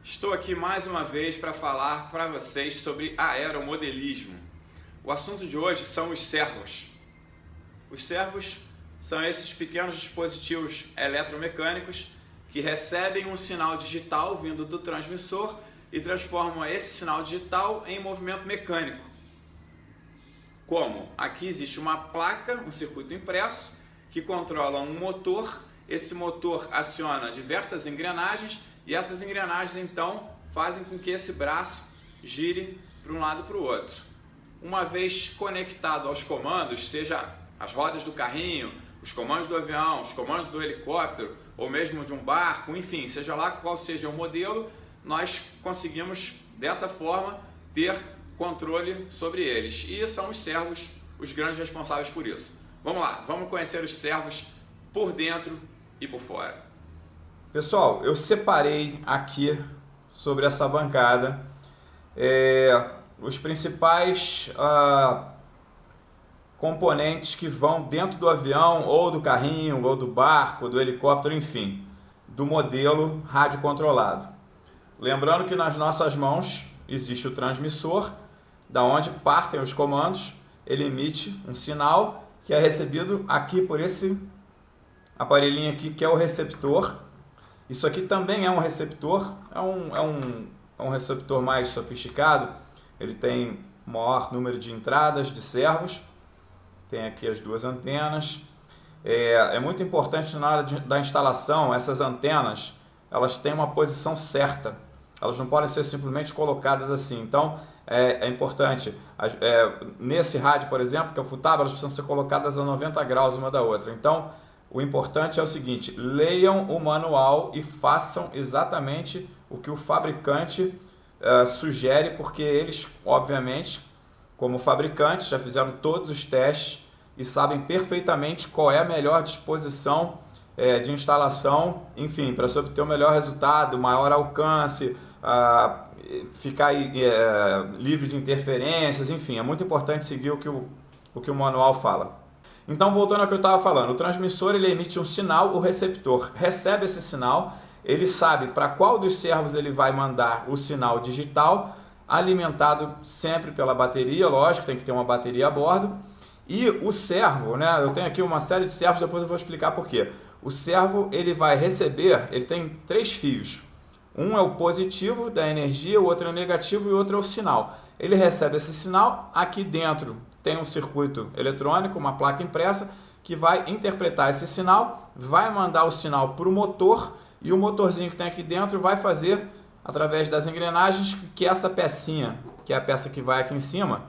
Estou aqui mais uma vez para falar para vocês sobre aeromodelismo. O assunto de hoje são os servos. Os servos são esses pequenos dispositivos eletromecânicos que recebem um sinal digital vindo do transmissor e transformam esse sinal digital em movimento mecânico. Como? Aqui existe uma placa, um circuito impresso, que controla um motor. Esse motor aciona diversas engrenagens e essas engrenagens então fazem com que esse braço gire para um lado e para o outro. Uma vez conectado aos comandos, seja as rodas do carrinho, os comandos do avião, os comandos do helicóptero ou mesmo de um barco, enfim, seja lá qual seja o modelo, nós conseguimos dessa forma ter controle sobre eles. E são os servos os grandes responsáveis por isso. Vamos lá, vamos conhecer os servos por dentro e por fora. Pessoal, eu separei aqui sobre essa bancada os principais componentes que vão dentro do avião, ou do carrinho, ou do barco, do helicóptero, enfim, do modelo rádio controlado. Lembrando que nas nossas mãos existe o transmissor, da onde partem os comandos. Ele emite um sinal que é recebido aqui por esse aparelhinho aqui, que é o receptor. Isso aqui também é um receptor, é um receptor mais sofisticado. Ele tem maior número de entradas de servos, tem aqui as duas antenas. É muito importante na hora da instalação, essas antenas, elas têm uma posição certa, elas não podem ser simplesmente colocadas assim. Então é importante, nesse rádio, por exemplo, que é o FUTAB, elas precisam ser colocadas a 90 graus uma da outra. Então o importante é o seguinte: leiam o manual e façam exatamente o que o fabricante sugere, porque eles, obviamente, como fabricantes, já fizeram todos os testes e sabem perfeitamente qual é a melhor disposição de instalação, enfim, para se obter o melhor resultado, maior alcance, ficar livre de interferências, enfim, é muito importante seguir o que o manual fala. Então, voltando ao que eu estava falando, o transmissor ele emite um sinal, o receptor recebe esse sinal, ele sabe para qual dos servos ele vai mandar o sinal digital, alimentado sempre pela bateria, lógico, tem que ter uma bateria a bordo. E o servo, né, eu tenho aqui uma série de servos, depois eu vou explicar por quê. O servo ele vai receber, ele tem 3 fios. Um é o positivo da energia, o outro é o negativo e o outro é o sinal. Ele recebe esse sinal, aqui dentro tem um circuito eletrônico, uma placa impressa, que vai interpretar esse sinal, vai mandar o sinal para o motor, e o motorzinho que tem aqui dentro vai fazer, através das engrenagens, que essa pecinha, que é a peça que vai aqui em cima,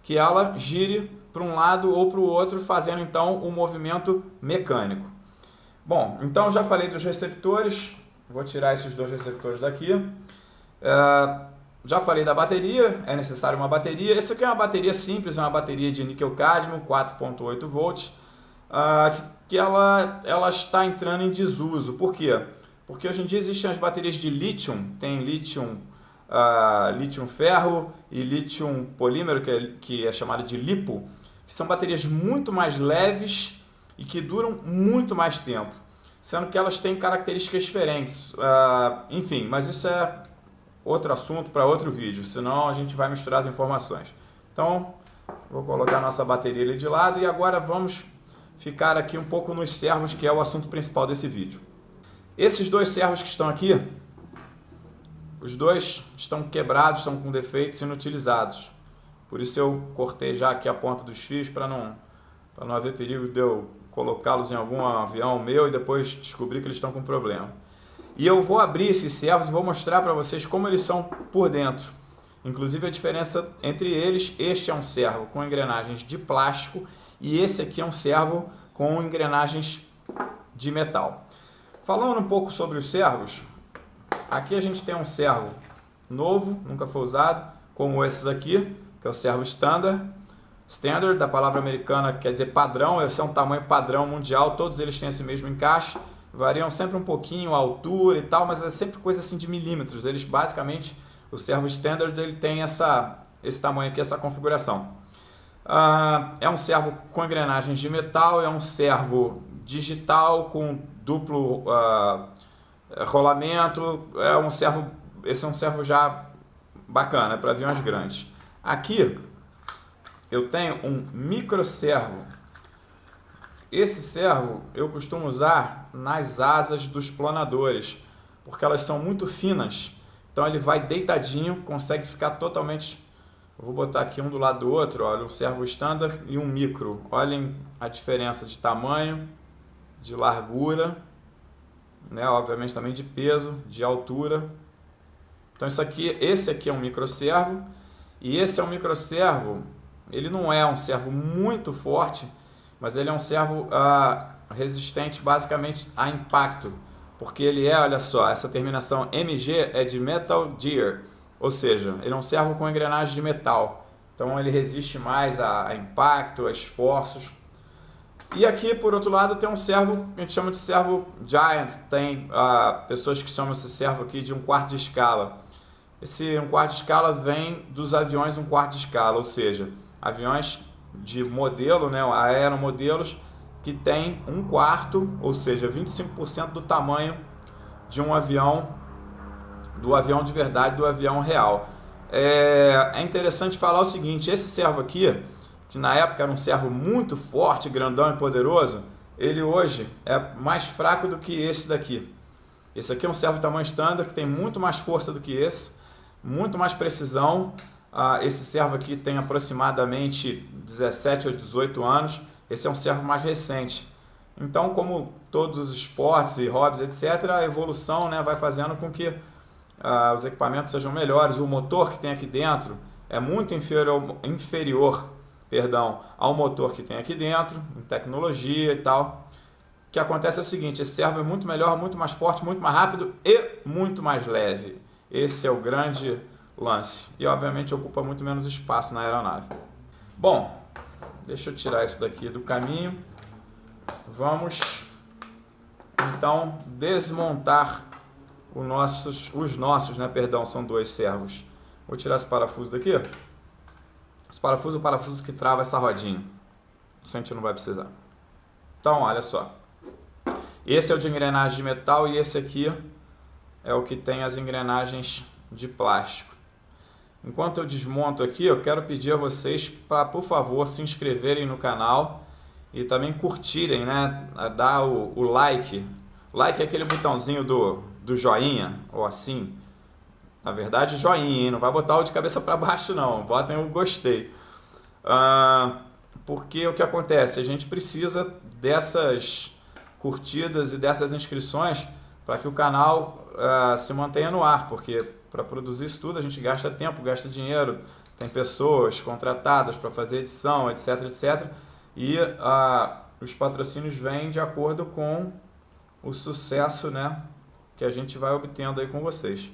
que ela gire para um lado ou para o outro, fazendo então um movimento mecânico. Bom, então já falei dos receptores, vou tirar esses 2 receptores daqui. Já falei da bateria, é necessário uma bateria. Essa aqui é uma bateria simples, uma bateria de níquel-cádmio, 4,8 volts, que ela está entrando em desuso. Por quê? Porque hoje em dia existem as baterias de lítio, tem lítio ferro e lítio polímero, que é chamado de LiPo, que são baterias muito mais leves e que duram muito mais tempo, sendo que elas têm características diferentes. Enfim, mas isso é outro assunto para outro vídeo, senão a gente vai misturar as informações. Então, vou colocar a nossa bateria ali de lado e agora vamos ficar aqui um pouco nos servos, que é o assunto principal desse vídeo. Esses 2 servos que estão aqui, os 2 estão quebrados, estão com defeitos, inutilizados. Por isso eu cortei já aqui a ponta dos fios para não haver perigo de eu colocá-los em algum avião meu e depois descobrir que eles estão com problema. E eu vou abrir esses servos e vou mostrar para vocês como eles são por dentro. Inclusive a diferença entre eles: este é um servo com engrenagens de plástico e esse aqui é um servo com engrenagens de metal. Falando um pouco sobre os servos, aqui a gente tem um servo novo, nunca foi usado, como esses aqui, que é o servo standard. Standard, da palavra americana, quer dizer padrão. Esse é um tamanho padrão mundial, todos eles têm esse mesmo encaixe, variam sempre um pouquinho a altura e tal, mas é sempre coisa assim de milímetros. Eles basicamente, o servo standard, ele tem esse tamanho aqui, essa configuração. É um servo com engrenagens de metal, é um servo digital com duplo rolamento, é um servo esse é um servo já bacana, para aviões grandes. Aqui eu tenho um micro servo. Esse servo eu costumo usar nas asas dos planadores, porque elas são muito finas. Então ele vai deitadinho, consegue ficar totalmente... Eu vou botar aqui um do lado do outro, olha, um servo standard e um micro. Olhem a diferença de tamanho, de largura, né? Obviamente também de peso, de altura. Então esse aqui é um micro servo, e esse é um micro servo. Ele não é um servo muito forte, mas ele é um servo resistente basicamente a impacto, porque ele é, olha só, essa terminação MG é de Metal Gear, ou seja, ele é um servo com engrenagem de metal, então ele resiste mais a impacto, a esforços. E aqui, por outro lado, tem um servo que a gente chama de servo Giant, tem pessoas que chamam esse servo aqui de 1/4 de escala. Esse 1/4 de escala vem dos aviões 1/4 de escala, ou seja, aviões de modelo, né, aeromodelos que tem 1/4, ou seja, 25% do tamanho de um avião, do avião de verdade, do avião real. É interessante falar o seguinte, esse servo aqui, que na época era um servo muito forte, grandão e poderoso, ele hoje é mais fraco do que esse daqui. Esse aqui é um servo tamanho standard, que tem muito mais força do que esse, muito mais precisão. Esse servo aqui tem aproximadamente 17 ou 18 anos, esse é um servo mais recente. Então, como todos os esportes e hobbies, etc., a evolução, né, vai fazendo com que os equipamentos sejam melhores. O motor que tem aqui dentro é muito inferior ao motor que tem aqui dentro, em tecnologia e tal. O que acontece é o seguinte, esse servo é muito melhor, muito mais forte, muito mais rápido e muito mais leve. Esse é o grande lance. E obviamente ocupa muito menos espaço na aeronave. Bom, deixa eu tirar isso daqui do caminho. Vamos então desmontar os nossos, né? Perdão, são dois servos. Vou tirar esse parafuso daqui. Esse parafuso é o parafuso que trava essa rodinha. Isso a gente não vai precisar. Então, olha só. Esse é o de engrenagem de metal e esse aqui é o que tem as engrenagens de plástico. Enquanto eu desmonto aqui, eu quero pedir a vocês para, por favor, se inscreverem no canal e também curtirem, né? Dar o like. O like é aquele botãozinho do joinha, ou assim. Na verdade, joinha, hein? Não vai botar o de cabeça para baixo, não. Botem o gostei. Porque o que acontece? A gente precisa dessas curtidas e dessas inscrições para que o canal se mantenha no ar, porque para produzir isso tudo a gente gasta tempo, gasta dinheiro, tem pessoas contratadas para fazer edição, etc, etc. E os patrocínios vêm de acordo com o sucesso, né, que a gente vai obtendo aí com vocês.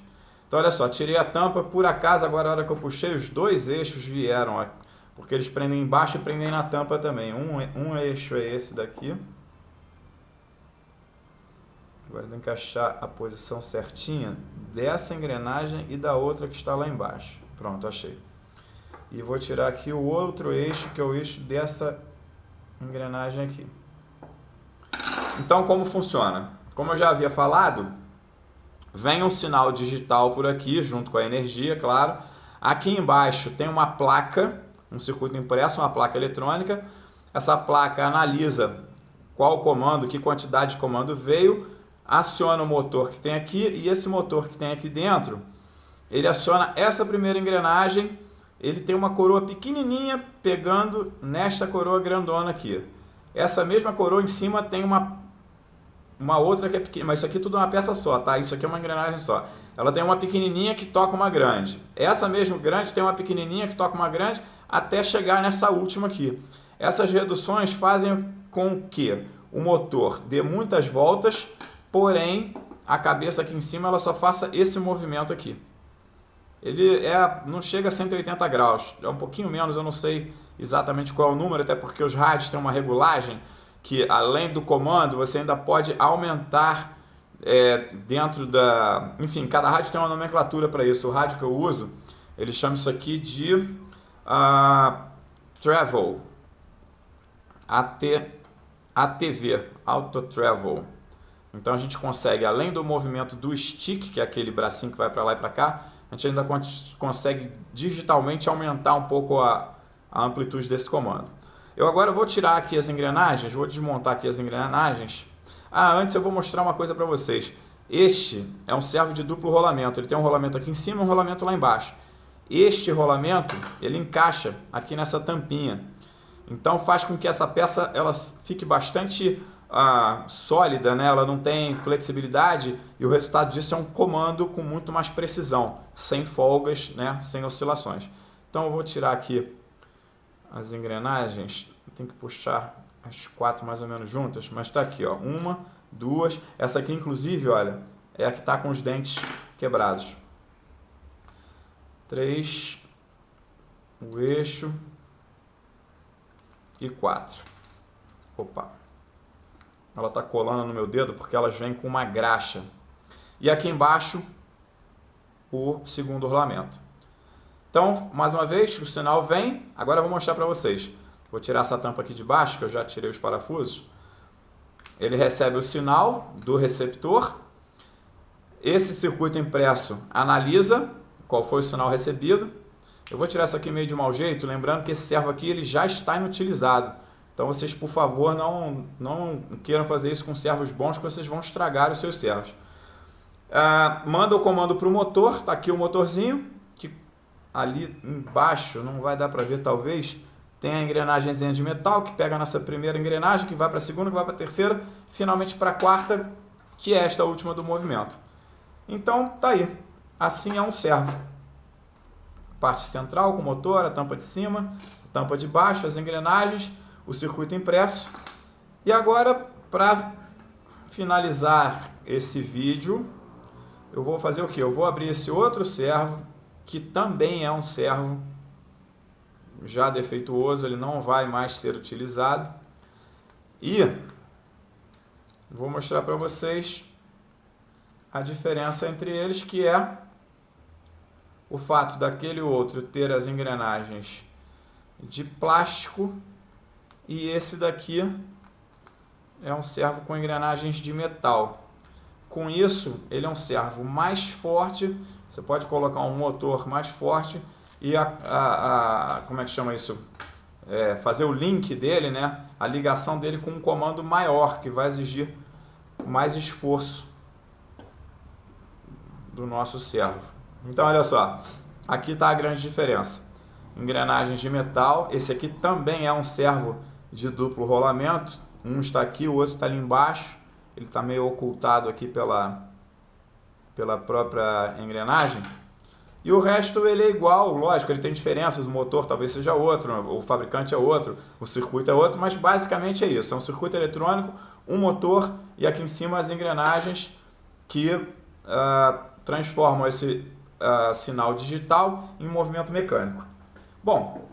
Então olha só, tirei a tampa, por acaso agora na hora que eu puxei os dois eixos vieram, porque eles prendem embaixo e prendem na tampa também. Um eixo é esse daqui. Agora vou encaixar a posição certinha dessa engrenagem e da outra que está lá embaixo. Pronto, achei. E vou tirar aqui o outro eixo, que é o eixo dessa engrenagem aqui. Então, como funciona? Como eu já havia falado, vem um sinal digital por aqui, junto com a energia, claro. Aqui embaixo tem uma placa, um circuito impresso, uma placa eletrônica. Essa placa analisa qual comando, que quantidade de comando veio, aciona o motor que tem aqui, e esse motor que tem aqui dentro, ele aciona essa primeira engrenagem. Ele tem uma coroa pequenininha pegando nesta coroa grandona aqui. Essa mesma coroa em cima tem uma outra que é pequena, mas isso aqui tudo é uma peça só, tá? Isso aqui é uma engrenagem só. Ela tem uma pequenininha que toca uma grande. Essa mesmo grande tem uma pequenininha que toca uma grande até chegar nessa última aqui. Essas reduções fazem com que o motor dê muitas voltas, porém a cabeça aqui em cima ela só faça esse movimento aqui. Ele não chega a 180 graus, é um pouquinho menos, eu não sei exatamente qual é o número, até porque os rádios têm uma regulagem que, além do comando, você ainda pode aumentar dentro da... Enfim, cada rádio tem uma nomenclatura para isso. O rádio que eu uso, ele chama isso aqui de Travel, ATV, Auto Travel. Então a gente consegue, além do movimento do stick, que é aquele bracinho que vai para lá e para cá, a gente ainda consegue digitalmente aumentar um pouco a amplitude desse comando. Eu agora vou tirar aqui as engrenagens, vou desmontar aqui as engrenagens. Antes eu vou mostrar uma coisa para vocês. Este é um servo de duplo rolamento, ele tem um rolamento aqui em cima e um rolamento lá embaixo. Este rolamento, ele encaixa aqui nessa tampinha. Então faz com que essa peça ela fique bastante sólida, né? Ela não tem flexibilidade e o resultado disso é um comando com muito mais precisão, sem folgas, né? Sem oscilações. Então eu vou tirar aqui as engrenagens, tem que puxar as 4 mais ou menos juntas, mas está aqui, ó, 1, 2, essa aqui inclusive, olha, é a que está com os dentes quebrados. 3, o eixo e 4. Opa, ela está colando no meu dedo porque elas vêm com uma graxa. E aqui embaixo o segundo rolamento. Então, mais uma vez, o sinal vem. Agora eu vou mostrar para vocês. Vou tirar essa tampa aqui de baixo, que eu já tirei os parafusos. Ele recebe o sinal do receptor. Esse circuito impresso analisa qual foi o sinal recebido. Eu vou tirar isso aqui meio de mau jeito, lembrando que esse servo aqui ele já está inutilizado. Então vocês, por favor, não queiram fazer isso com servos bons, que vocês vão estragar os seus servos. Manda o comando para o motor, está aqui o motorzinho, que ali embaixo, não vai dar para ver talvez, tem a engrenagemzinha de metal que pega nessa primeira engrenagem, que vai para a segunda, que vai para a terceira, finalmente para a quarta, que é esta última do movimento. Então, tá aí. Assim é um servo. Parte central com o motor, a tampa de cima, a tampa de baixo, as engrenagens, o circuito impresso. E agora, para finalizar esse vídeo, eu vou fazer o quê? Eu vou abrir esse outro servo, que também é um servo já defeituoso, ele não vai mais ser utilizado. E vou mostrar para vocês a diferença entre eles, que é o fato daquele outro ter as engrenagens de plástico e esse daqui é um servo com engrenagens de metal. Com isso, ele é um servo mais forte, você pode colocar um motor mais forte e como é que chama isso? Fazer o link dele, né? A ligação dele com um comando maior, que vai exigir mais esforço do nosso servo. Então, olha só, aqui está a grande diferença. Engrenagens de metal, esse aqui também é um servo de duplo rolamento, um está aqui, o outro está ali embaixo, ele está meio ocultado aqui pela própria engrenagem. E o resto ele é igual, lógico, ele tem diferenças, o motor talvez seja outro, o fabricante é outro, o circuito é outro, mas basicamente é isso, é um circuito eletrônico, um motor e aqui em cima as engrenagens que transformam esse sinal digital em movimento mecânico. Bom,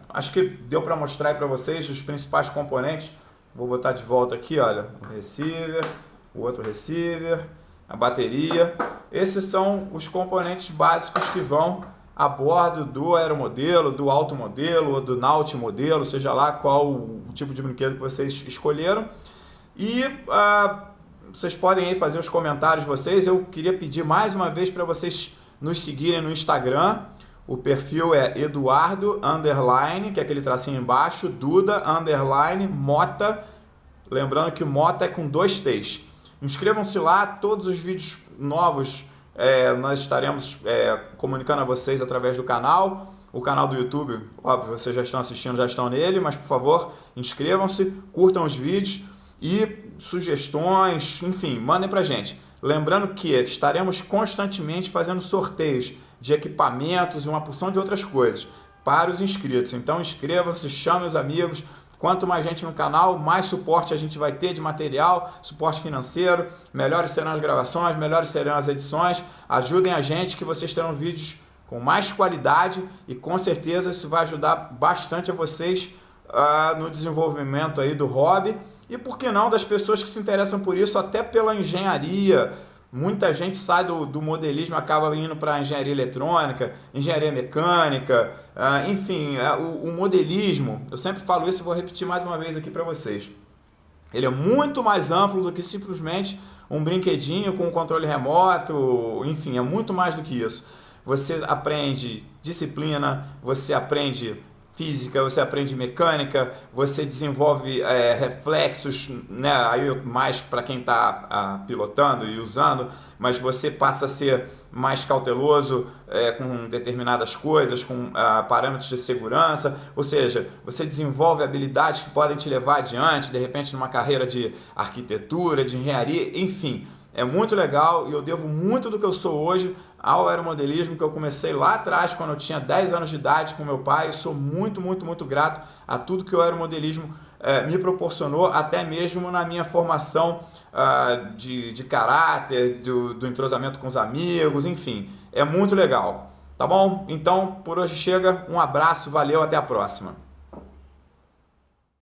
acho que deu para mostrar para vocês os principais componentes. Vou botar de volta aqui, olha, o receiver, o outro receiver, a bateria. Esses são os componentes básicos que vão a bordo do aeromodelo, do automodelo ou do naut modelo, seja lá qual o tipo de brinquedo que vocês escolheram. E vocês podem aí fazer os comentários de vocês. Eu queria pedir mais uma vez para vocês nos seguirem no Instagram. O perfil é Eduardo_, que é aquele tracinho embaixo, Duda _Mota. Lembrando que Mota é com 2 T's. Inscrevam-se lá, todos os vídeos novos nós estaremos comunicando a vocês através do canal. O canal do YouTube, óbvio, vocês já estão assistindo, já estão nele, mas por favor, inscrevam-se, curtam os vídeos e sugestões, enfim, mandem pra gente. Lembrando que estaremos constantemente fazendo sorteios de equipamentos e uma porção de outras coisas para os inscritos. Então inscrevam-se, chamem os amigos. Quanto mais gente no canal, mais suporte a gente vai ter de material, suporte financeiro, melhores serão as gravações, melhores serão as edições. Ajudem a gente que vocês terão vídeos com mais qualidade e com certeza isso vai ajudar bastante a vocês no desenvolvimento aí do hobby. E por que não das pessoas que se interessam por isso, até pela engenharia. Muita gente sai do modelismo e acaba indo para a engenharia eletrônica, engenharia mecânica, enfim, o modelismo. Eu sempre falo isso e vou repetir mais uma vez aqui para vocês. Ele é muito mais amplo do que simplesmente um brinquedinho com um controle remoto, enfim, é muito mais do que isso. Você aprende disciplina, você aprende física, você aprende mecânica, você desenvolve reflexos, né? Aí mais para quem está pilotando e usando, mas você passa a ser mais cauteloso com determinadas coisas, com parâmetros de segurança, ou seja, você desenvolve habilidades que podem te levar adiante, de repente numa carreira de arquitetura, de engenharia, enfim. É muito legal e eu devo muito do que eu sou hoje ao aeromodelismo, que eu comecei lá atrás, quando eu tinha 10 anos de idade com meu pai, e sou muito, muito, muito grato a tudo que o aeromodelismo me proporcionou, até mesmo na minha formação de caráter, do entrosamento com os amigos, enfim, é muito legal. Tá bom? Então, por hoje chega, um abraço, valeu, até a próxima.